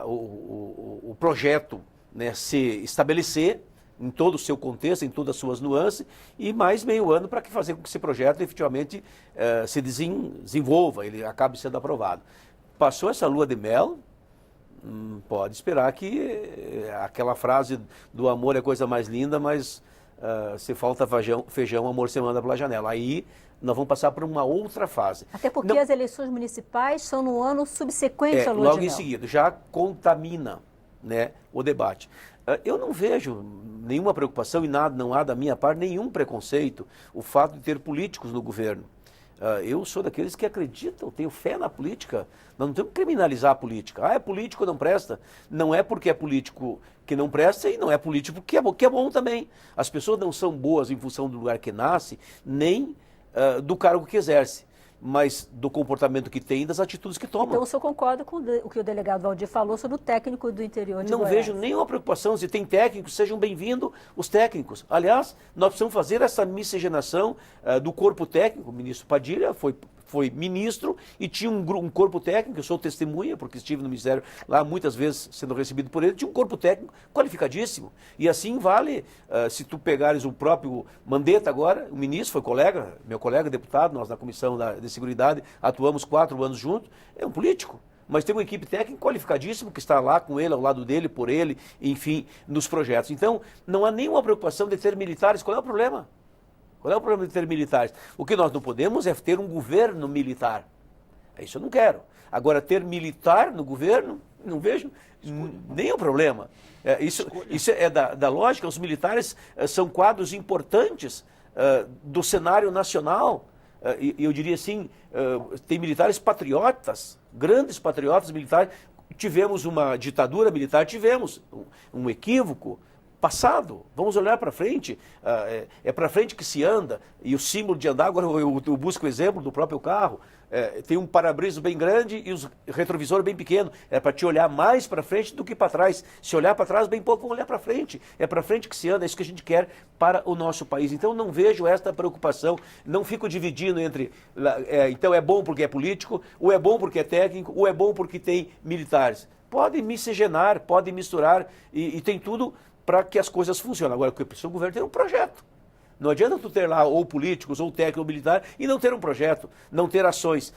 o projeto, né, se estabelecer em todo o seu contexto, em todas as suas nuances, e mais meio ano para fazer com que esse projeto efetivamente se desenvolva, ele acabe sendo aprovado. Passou essa lua de mel, pode esperar que aquela frase do amor é a coisa mais linda, mas se falta feijão, amor se manda pela janela. Aí nós vamos passar por uma outra fase. Até porque as eleições municipais são no ano subsequente à lua de mel. Logo em seguida, já contamina, né, o debate. Eu não vejo nenhuma preocupação e não há da minha parte nenhum preconceito o fato de ter políticos no governo. Eu sou daqueles que acreditam, tenho fé na política. Nós não temos que criminalizar a política. É político, não presta. Não é porque é político que não presta e não é político que é bom também. As pessoas não são boas em função do lugar que nasce, nem do cargo que exerce, mas do comportamento que tem e das atitudes que toma. Então o senhor concorda com o que o delegado Valdir falou sobre o técnico do interior de Goiás? Não vejo nenhuma preocupação. Se tem técnicos, sejam bem-vindos os técnicos. Aliás, nós precisamos fazer essa miscigenação do corpo técnico. O ministro Padilha foi ministro e tinha um corpo técnico, eu sou testemunha, porque estive no Ministério lá muitas vezes sendo recebido por ele, tinha um corpo técnico qualificadíssimo. E assim vale, se tu pegares o próprio Mandetta agora, o ministro foi colega, meu colega deputado, nós na Comissão de Seguridade atuamos 4 anos juntos, é um político. Mas tem uma equipe técnica qualificadíssima que está lá com ele, ao lado dele, por ele, enfim, nos projetos. Então, não há nenhuma preocupação de ter militares. Qual é o problema? Qual é o problema de ter militares? O que nós não podemos é ter um governo militar. Isso eu não quero. Agora, ter militar no governo, não vejo nenhum problema. Isso é da lógica. Os militares são quadros importantes do cenário nacional. E eu diria assim, tem militares patriotas, grandes patriotas militares. Tivemos uma ditadura militar, tivemos um equívoco passado. Vamos olhar para frente. É para frente que se anda. E o símbolo de andar, agora eu busco o exemplo do próprio carro. Tem um para-brisa bem grande e o retrovisor bem pequeno. É para te olhar mais para frente do que para trás. Se olhar para trás, bem pouco, vamos olhar para frente. É para frente que se anda, é isso que a gente quer para o nosso país. Então não vejo esta preocupação, não fico dividindo entre, então é bom porque é político, ou é bom porque é técnico, ou é bom porque tem militares. Pode miscigenar, pode misturar e tem tudo para que as coisas funcionem. Agora, o que precisa o governo ter um projeto. Não adianta tu ter lá ou políticos, ou técnico, ou militar, e não ter um projeto, não ter ações,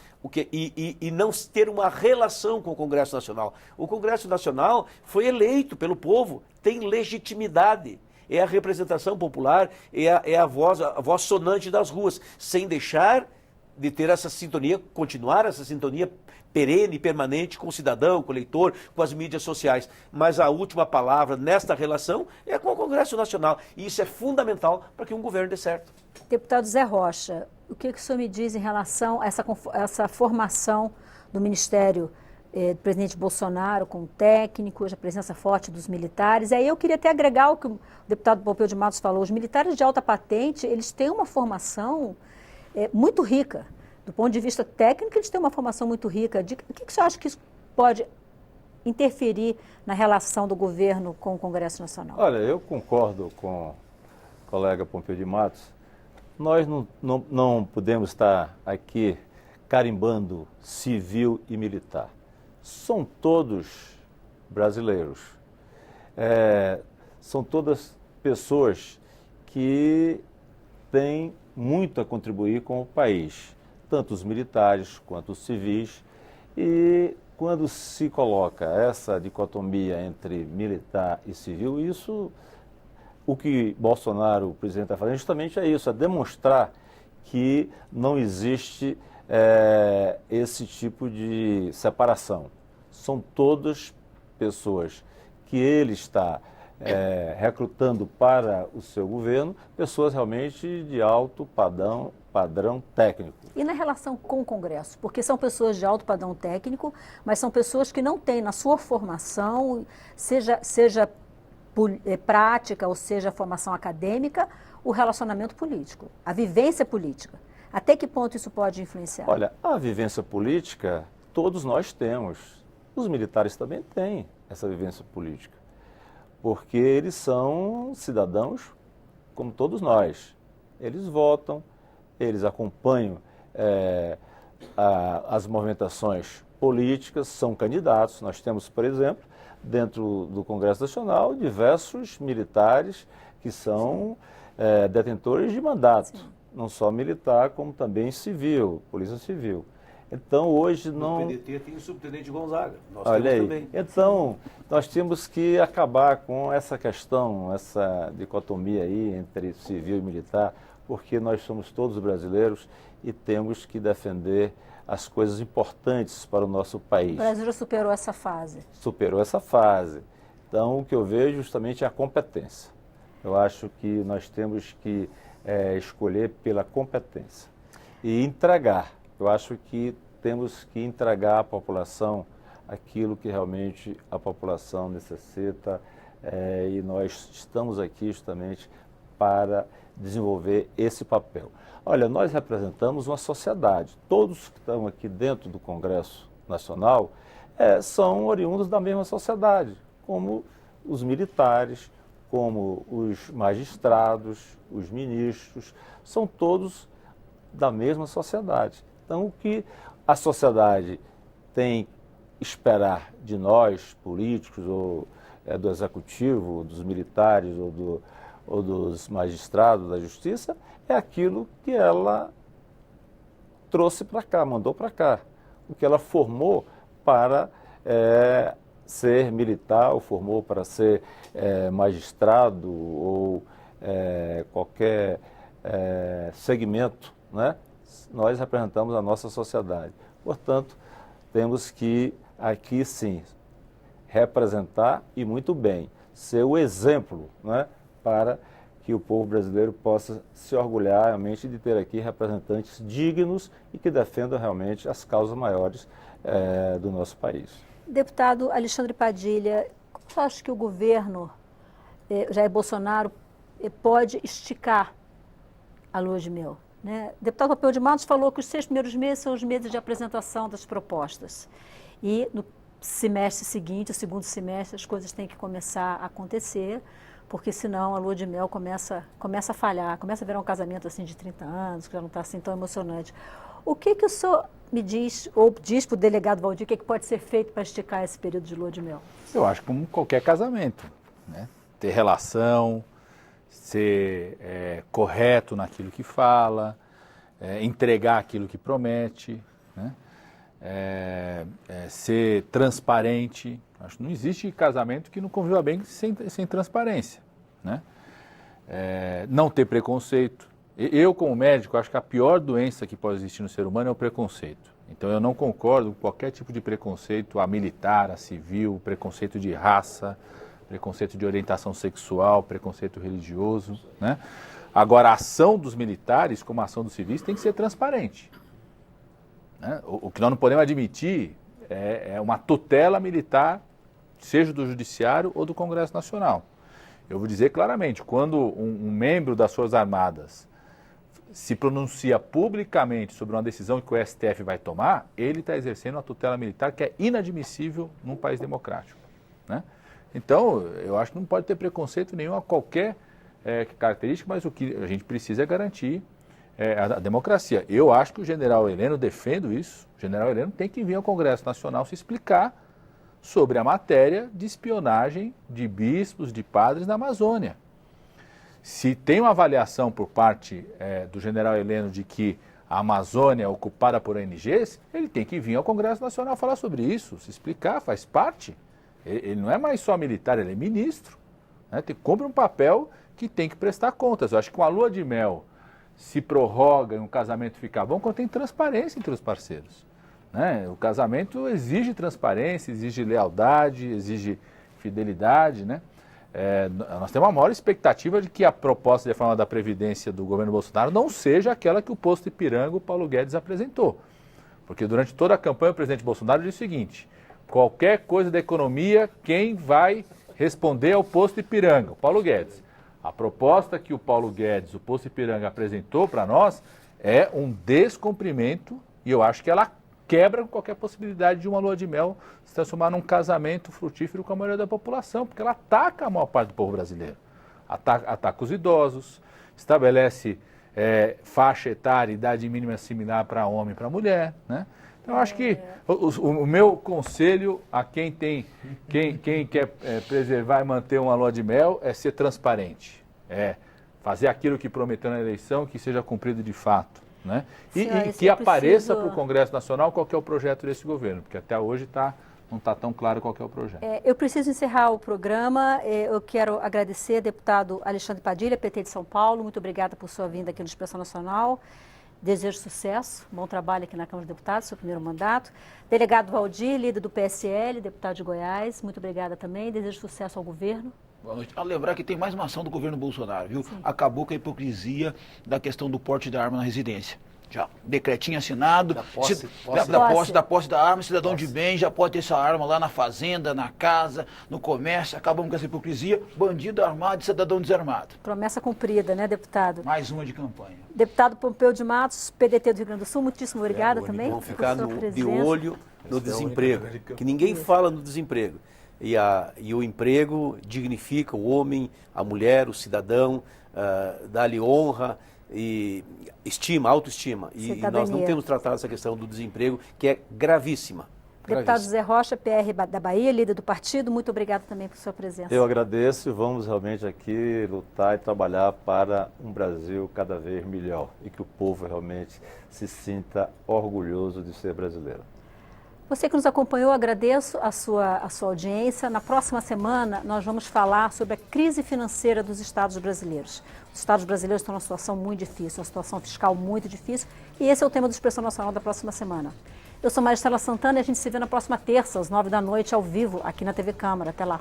e não ter uma relação com o Congresso Nacional. O Congresso Nacional foi eleito pelo povo, tem legitimidade. É a representação popular, é a voz sonante das ruas, sem deixar de ter essa sintonia, continuar essa sintonia perene, permanente com o cidadão, com o eleitor, com as mídias sociais. Mas a última palavra nesta relação é com o Congresso Nacional. E isso é fundamental para que um governo dê certo. Deputado Zé Rocha, o que o senhor me diz em relação a essa formação do Ministério do presidente Bolsonaro com técnicos, a presença forte dos militares? Aí eu queria até agregar o que o deputado Pompeu de Matos falou. Os militares de alta patente, eles têm uma formação muito rica. Do ponto de vista técnico, eles têm uma formação muito rica. O que o senhor acha que isso pode interferir na relação do governo com o Congresso Nacional? Olha, eu concordo com o colega Pompeu de Matos. Nós não podemos estar aqui carimbando civil e militar. São todos brasileiros. São todas pessoas que têm muito a contribuir com o país, tanto os militares quanto os civis. E quando se coloca essa dicotomia entre militar e civil, isso, o que Bolsonaro, o presidente, está fazendo justamente é isso, é demonstrar que não existe esse tipo de separação. São todas pessoas que ele está recrutando para o seu governo, pessoas realmente de alto padrão técnico. E na relação com o Congresso? Porque são pessoas de alto padrão técnico, mas são pessoas que não têm na sua formação, seja prática ou seja formação acadêmica, o relacionamento político, a vivência política. Até que ponto isso pode influenciar? Olha, a vivência política todos nós temos. Os militares também têm essa vivência política, porque eles são cidadãos como todos nós. Eles votam, eles acompanham as movimentações políticas, são candidatos. Nós temos, por exemplo, dentro do Congresso Nacional, diversos militares que são detentores de mandato, sim, não só militar, como também civil, polícia civil. Então, hoje não... No PDT tem o subtenente Gonzaga, nós Olha temos aí. também. Então, nós temos que acabar com essa questão, essa dicotomia aí entre civil e militar, porque nós somos todos brasileiros e temos que defender as coisas importantes para o nosso país. O Brasil já superou essa fase. Superou essa fase. Então, o que eu vejo justamente é a competência. Eu acho que nós temos que escolher pela competência e entregar. Eu acho que temos que entregar à população aquilo que realmente a população necessita e nós estamos aqui justamente para desenvolver esse papel. Olha, nós representamos uma sociedade. Todos que estão aqui dentro do Congresso Nacional são oriundos da mesma sociedade, como os militares, como os magistrados, os ministros, são todos da mesma sociedade. Então, o que a sociedade tem que esperar de nós, políticos, ou do executivo, ou dos militares, ou dos magistrados da justiça, é aquilo que ela trouxe para cá, mandou para cá. O que ela formou para ser militar, ou formou para ser magistrado, ou qualquer segmento, né? Nós representamos a nossa sociedade. Portanto, temos que aqui sim representar e muito bem, ser o exemplo, né, para que o povo brasileiro possa se orgulhar realmente de ter aqui representantes dignos e que defendam realmente as causas maiores do nosso país. Deputado Alexandre Padilha, como você acha que o governo Jair Bolsonaro pode esticar a lua de mel? Né? O deputado Pompeu de Matos falou que os 6 primeiros meses são os meses de apresentação das propostas. E no semestre seguinte, o segundo semestre, as coisas têm que começar a acontecer, porque senão a lua de mel começa a falhar, começa a virar um casamento assim de 30 anos, que já não está assim tão emocionante. O que o senhor me diz, ou diz para o delegado Valdir, o que pode ser feito para esticar esse período de lua de mel? Eu acho que como qualquer casamento, né? Ter relação, ser correto naquilo que fala, entregar aquilo que promete, né? Ser transparente. Acho que não existe casamento que não conviva bem sem transparência, né? Não ter preconceito. Eu, como médico, acho que a pior doença que pode existir no ser humano é o preconceito. Então eu não concordo com qualquer tipo de preconceito a militar, a civil, preconceito de raça, preconceito de orientação sexual, preconceito religioso, né? Agora, a ação dos militares, como a ação dos civis, tem que ser transparente, né? O que nós não podemos admitir é uma tutela militar, seja do Judiciário ou do Congresso Nacional. Eu vou dizer claramente, quando um membro das Forças Armadas se pronuncia publicamente sobre uma decisão que o STF vai tomar, ele está exercendo uma tutela militar que é inadmissível num país democrático, né? Então, eu acho que não pode ter preconceito nenhum a qualquer característica, mas o que a gente precisa é garantir a democracia. Eu acho que o general Heleno, defendo isso, o general Heleno tem que vir ao Congresso Nacional se explicar sobre a matéria de espionagem de bispos, de padres na Amazônia. Se tem uma avaliação por parte do general Heleno de que a Amazônia é ocupada por ONGs, ele tem que vir ao Congresso Nacional falar sobre isso, se explicar, faz parte. Ele não é mais só militar, ele é ministro, né? Cumpre um papel que tem que prestar contas. Eu acho que uma lua de mel se prorroga e um casamento fica bom quando tem transparência entre os parceiros, né? O casamento exige transparência, exige lealdade, exige fidelidade, né? Nós temos uma maior expectativa de que a proposta de reforma da Previdência do governo Bolsonaro não seja aquela que o posto Ipiranga, o Paulo Guedes, apresentou. Porque durante toda a campanha o presidente Bolsonaro disse o seguinte: qualquer coisa da economia, quem vai responder é o posto Ipiranga, o Paulo Guedes. A proposta que o Paulo Guedes, o posto Ipiranga, apresentou para nós é um descumprimento, e eu acho que ela quebra qualquer possibilidade de uma lua de mel se transformar num casamento frutífero com a maioria da população, porque ela ataca a maior parte do povo brasileiro. Ataca os idosos, estabelece faixa etária, idade mínima similar para homem e para mulher, né? Então, eu acho que o meu conselho a quem quer preservar e manter uma lua de mel é ser transparente, fazer aquilo que prometeu na eleição, que seja cumprido de fato, né? E que apareça para o Congresso Nacional qual que é o projeto desse governo, porque até hoje não está tão claro qual que é o projeto. Eu preciso encerrar o programa. Eu quero agradecer ao deputado Alexandre Padilha, PT de São Paulo. Muito obrigada por sua vinda aqui no Expressão Nacional. Desejo sucesso, bom trabalho aqui na Câmara dos Deputados, seu primeiro mandato. Delegado Valdir, líder do PSL, deputado de Goiás, muito obrigada também. Desejo sucesso ao governo. Boa noite. A lembrar que tem mais uma ação do governo Bolsonaro, viu? Sim. Acabou com a hipocrisia da questão do porte da arma na residência. Já, decretinho assinado, da posse da arma, cidadão de bem já pode ter essa arma lá na fazenda, na casa, no comércio. Acabamos com essa hipocrisia, bandido armado e cidadão desarmado. Promessa cumprida, né, deputado? Mais uma de campanha. Deputado Pompeu de Matos, PDT do Rio Grande do Sul, muitíssimo obrigada também. Vamos ficar de olho no desemprego, que ninguém fala no desemprego. E o emprego dignifica o homem, a mulher, o cidadão, dá-lhe honra e autoestima. E nós não temos tratado essa questão do desemprego, que é gravíssima. Deputado José Rocha, PR da Bahia, líder do partido, muito obrigado também por sua presença. Eu agradeço e vamos realmente aqui lutar e trabalhar para um Brasil cada vez melhor e que o povo realmente se sinta orgulhoso de ser brasileiro. Você que nos acompanhou, agradeço a sua audiência. Na próxima semana, nós vamos falar sobre a crise financeira dos estados brasileiros. Os estados brasileiros estão numa situação muito difícil, uma situação fiscal muito difícil, e esse é o tema do Expressão Nacional da próxima semana. Eu sou Maristela Santana e a gente se vê na próxima terça, às 9 da noite, ao vivo, aqui na TV Câmara. Até lá.